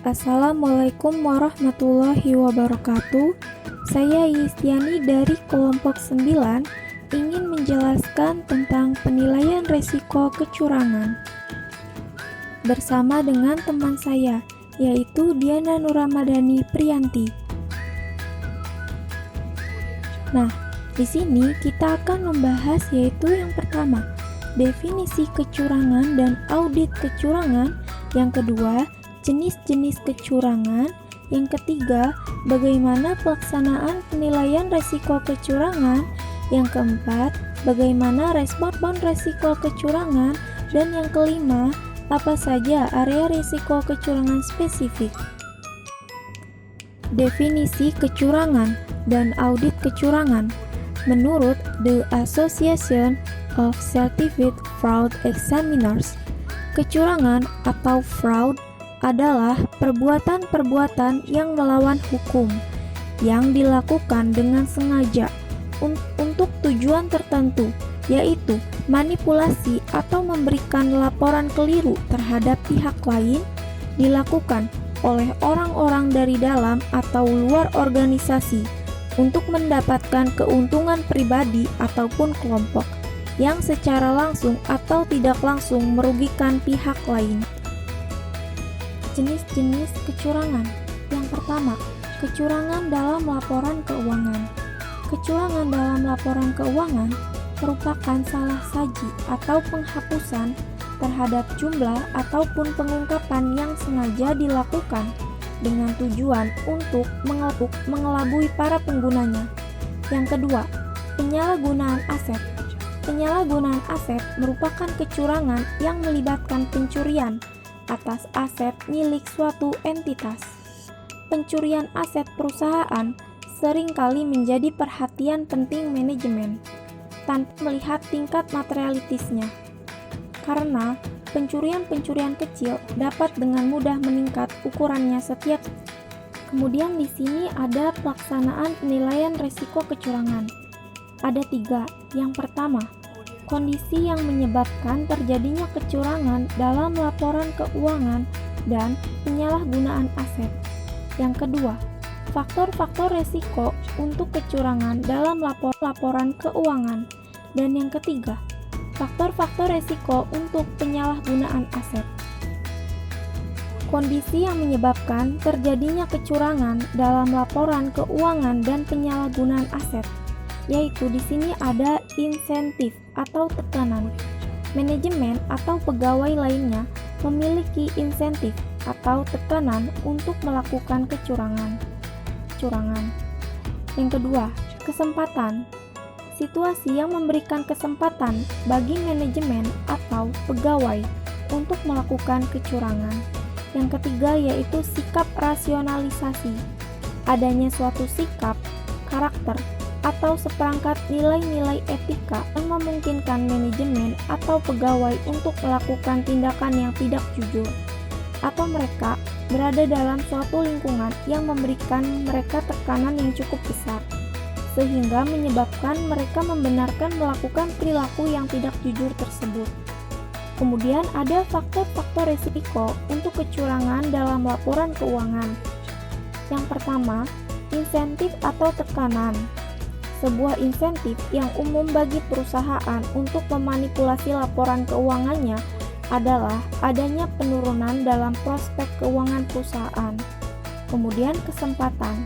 Assalamualaikum warahmatullahi wabarakatuh. Saya Yistiani dari kelompok 9 ingin menjelaskan tentang penilaian resiko kecurangan bersama dengan teman saya, yaitu Diana Nuramadani Priyanti. Nah, di sini kita akan membahas yaitu yang pertama, definisi kecurangan dan audit kecurangan. Yang kedua, jenis-jenis kecurangan. Yang ketiga, bagaimana pelaksanaan penilaian risiko kecurangan. Yang keempat, bagaimana respon risiko kecurangan. Dan yang kelima, apa saja area risiko kecurangan spesifik. Definisi kecurangan dan audit kecurangan. Menurut The Association of Certified Fraud Examiners, kecurangan atau fraud adalah perbuatan-perbuatan yang melawan hukum yang dilakukan dengan sengaja untuk tujuan tertentu, yaitu manipulasi atau memberikan laporan keliru terhadap pihak lain, dilakukan oleh orang-orang dari dalam atau luar organisasi untuk mendapatkan keuntungan pribadi ataupun kelompok yang secara langsung atau tidak langsung merugikan pihak lain. Jenis-jenis kecurangan. Yang pertama, kecurangan dalam laporan keuangan. Kecurangan dalam laporan keuangan merupakan salah saji atau penghapusan terhadap jumlah ataupun pengungkapan yang sengaja dilakukan dengan tujuan untuk mengelabui para penggunanya. Yang kedua, penyalahgunaan aset. Penyalahgunaan aset merupakan kecurangan yang melibatkan pencurian atas aset milik suatu entitas. Pencurian aset perusahaan seringkali menjadi perhatian penting manajemen tanpa melihat tingkat materialitasnya, karena pencurian kecil dapat dengan mudah meningkat ukurannya setiap. Kemudian di sini ada pelaksanaan penilaian risiko kecurangan. Ada 3. Yang pertama, kondisi yang menyebabkan terjadinya kecurangan dalam laporan keuangan dan penyalahgunaan aset. Yang kedua, faktor-faktor risiko untuk kecurangan dalam laporan keuangan. Dan yang ketiga, faktor-faktor risiko untuk penyalahgunaan aset. Kondisi yang menyebabkan terjadinya kecurangan dalam laporan keuangan dan penyalahgunaan aset, yaitu di sini ada insentif atau tekanan. Manajemen atau pegawai lainnya memiliki insentif atau tekanan untuk melakukan kecurangan. Yang kedua, kesempatan. Situasi yang memberikan kesempatan bagi manajemen atau pegawai untuk melakukan kecurangan. Yang ketiga yaitu sikap rasionalisasi. Adanya suatu sikap, karakter, atau seperangkat nilai-nilai etika yang memungkinkan manajemen atau pegawai untuk melakukan tindakan yang tidak jujur, atau mereka berada dalam suatu lingkungan yang memberikan mereka tekanan yang cukup besar, sehingga menyebabkan mereka membenarkan melakukan perilaku yang tidak jujur tersebut. Kemudian ada faktor-faktor risiko untuk kecurangan dalam laporan keuangan. Yang pertama, insentif atau tekanan. Sebuah insentif yang umum bagi perusahaan untuk memanipulasi laporan keuangannya adalah adanya penurunan dalam prospek keuangan perusahaan. Kemudian kesempatan.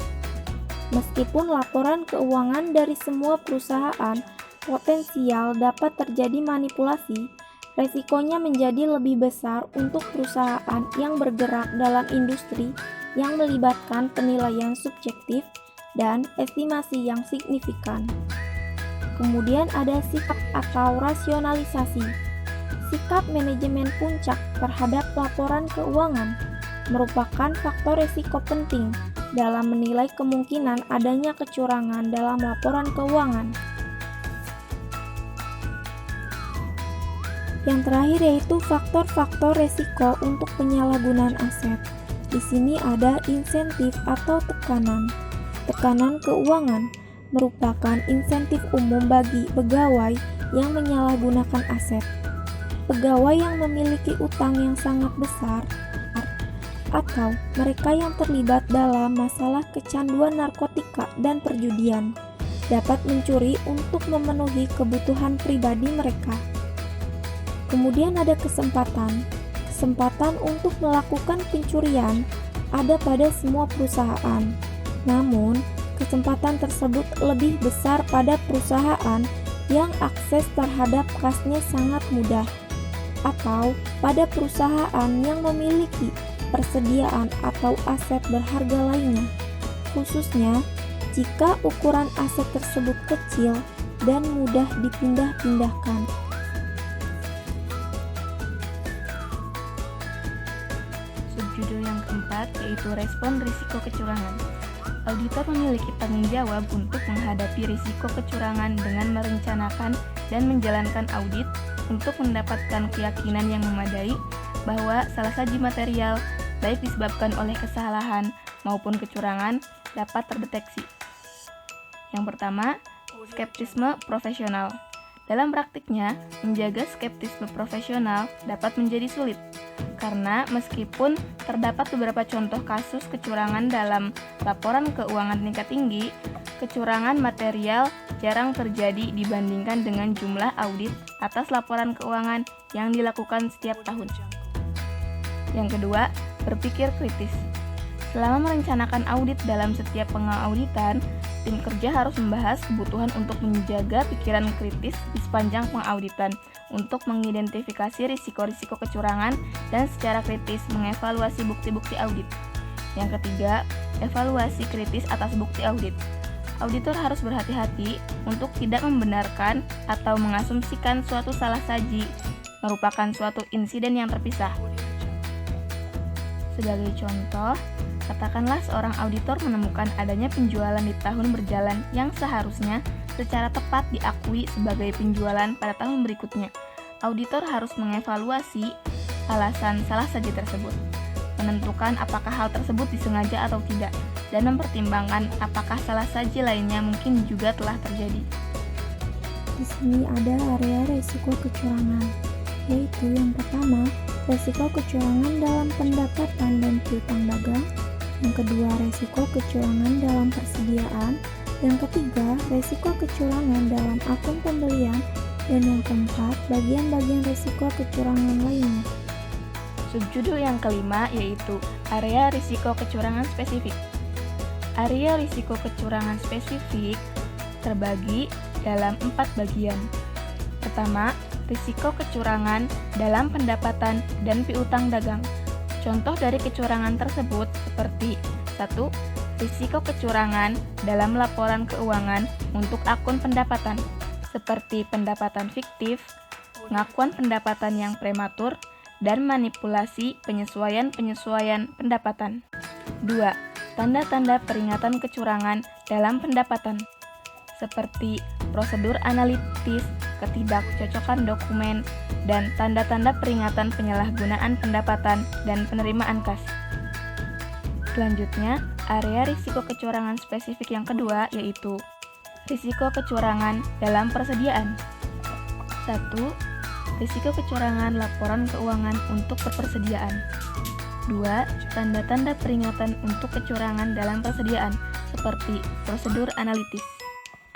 Meskipun laporan keuangan dari semua perusahaan potensial dapat terjadi manipulasi, resikonya menjadi lebih besar untuk perusahaan yang bergerak dalam industri yang melibatkan penilaian subjektif dan estimasi yang signifikan. Kemudian ada sikap atau rasionalisasi. Sikap manajemen puncak terhadap laporan keuangan merupakan faktor risiko penting dalam menilai kemungkinan adanya kecurangan dalam laporan keuangan. Yang terakhir yaitu faktor-faktor risiko untuk penyalahgunaan aset. Di sini ada insentif atau tekanan. Tekanan keuangan merupakan insentif umum bagi pegawai yang menyalahgunakan aset. Pegawai yang memiliki utang yang sangat besar atau mereka yang terlibat dalam masalah kecanduan narkotika dan perjudian dapat mencuri untuk memenuhi kebutuhan pribadi mereka. Kemudian ada kesempatan. Kesempatan untuk melakukan pencurian ada pada semua perusahaan. Namun, kesempatan tersebut lebih besar pada perusahaan yang akses terhadap kasnya sangat mudah, atau pada perusahaan yang memiliki persediaan atau aset berharga lainnya, khususnya jika ukuran aset tersebut kecil dan mudah dipindah-pindahkan. Subjudul yang keempat yaitu respon risiko kecurangan. Auditor memiliki tanggung jawab untuk menghadapi risiko kecurangan dengan merencanakan dan menjalankan audit untuk mendapatkan keyakinan yang memadai bahwa salah saji material, baik disebabkan oleh kesalahan maupun kecurangan, dapat terdeteksi. Yang pertama, skeptisme profesional. Dalam praktiknya, menjaga skeptisme profesional dapat menjadi sulit, karena meskipun terdapat beberapa contoh kasus kecurangan dalam laporan keuangan tingkat tinggi, kecurangan material jarang terjadi dibandingkan dengan jumlah audit atas laporan keuangan yang dilakukan setiap tahun. Yang kedua, berpikir kritis. Selama merencanakan audit dalam setiap pengauditan, tim kerja harus membahas kebutuhan untuk menjaga pikiran kritis di sepanjang pengauditan untuk mengidentifikasi risiko-risiko kecurangan dan secara kritis mengevaluasi bukti-bukti audit. Yang ketiga, evaluasi kritis atas bukti audit. Auditor harus berhati-hati untuk tidak membenarkan atau mengasumsikan suatu salah saji merupakan suatu insiden yang terpisah. Sebagai contoh, katakanlah seorang auditor menemukan adanya penjualan di tahun berjalan yang seharusnya secara tepat diakui sebagai penjualan pada tahun berikutnya. Auditor harus mengevaluasi alasan salah saji tersebut, menentukan apakah hal tersebut disengaja atau tidak, dan mempertimbangkan apakah salah saji lainnya mungkin juga telah terjadi. Di sini ada area risiko kecurangan, yaitu yang pertama, risiko kecurangan dalam pendapatan dan piutang dagang. Yang kedua, risiko kecurangan dalam persediaan. Yang ketiga, risiko kecurangan dalam akun pembelian. Dan yang keempat, bagian-bagian risiko kecurangan lainnya. Subjudul yang kelima yaitu area risiko kecurangan spesifik. Area risiko kecurangan spesifik terbagi dalam 4 bagian. Pertama, risiko kecurangan dalam pendapatan dan piutang dagang. Contoh dari kecurangan tersebut seperti 1. Risiko kecurangan dalam laporan keuangan untuk akun pendapatan, seperti pendapatan fiktif, pengakuan pendapatan yang prematur, dan manipulasi penyesuaian pendapatan. 2. Tanda-tanda peringatan kecurangan dalam pendapatan, seperti prosedur analitis, ketidakcocokan dokumen, dan tanda-tanda peringatan penyalahgunaan pendapatan dan penerimaan kas. Selanjutnya, area risiko kecurangan spesifik yang kedua yaitu risiko kecurangan dalam persediaan. 1. Risiko kecurangan laporan keuangan untuk persediaan. 2. Tanda-tanda peringatan untuk kecurangan dalam persediaan, seperti prosedur analitis.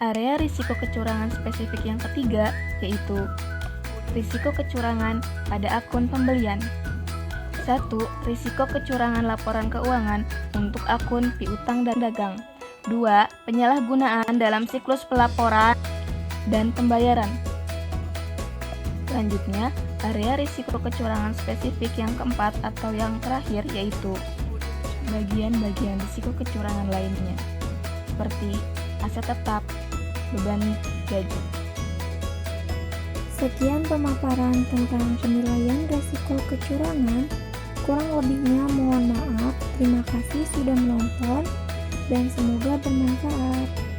Area risiko kecurangan spesifik yang ketiga yaitu risiko kecurangan pada akun pembelian. 1. Risiko kecurangan laporan keuangan untuk akun piutang dan dagang. 2. Penyalahgunaan dalam siklus pelaporan dan pembayaran. Selanjutnya, area risiko kecurangan spesifik yang keempat atau yang terakhir yaitu bagian-bagian risiko kecurangan lainnya, seperti aset tetap, beban gaji. Sekian pemaparan tentang penilaian risiko kecurangan. Kurang lebihnya mohon maaf. Terima kasih sudah menonton dan semoga bermanfaat.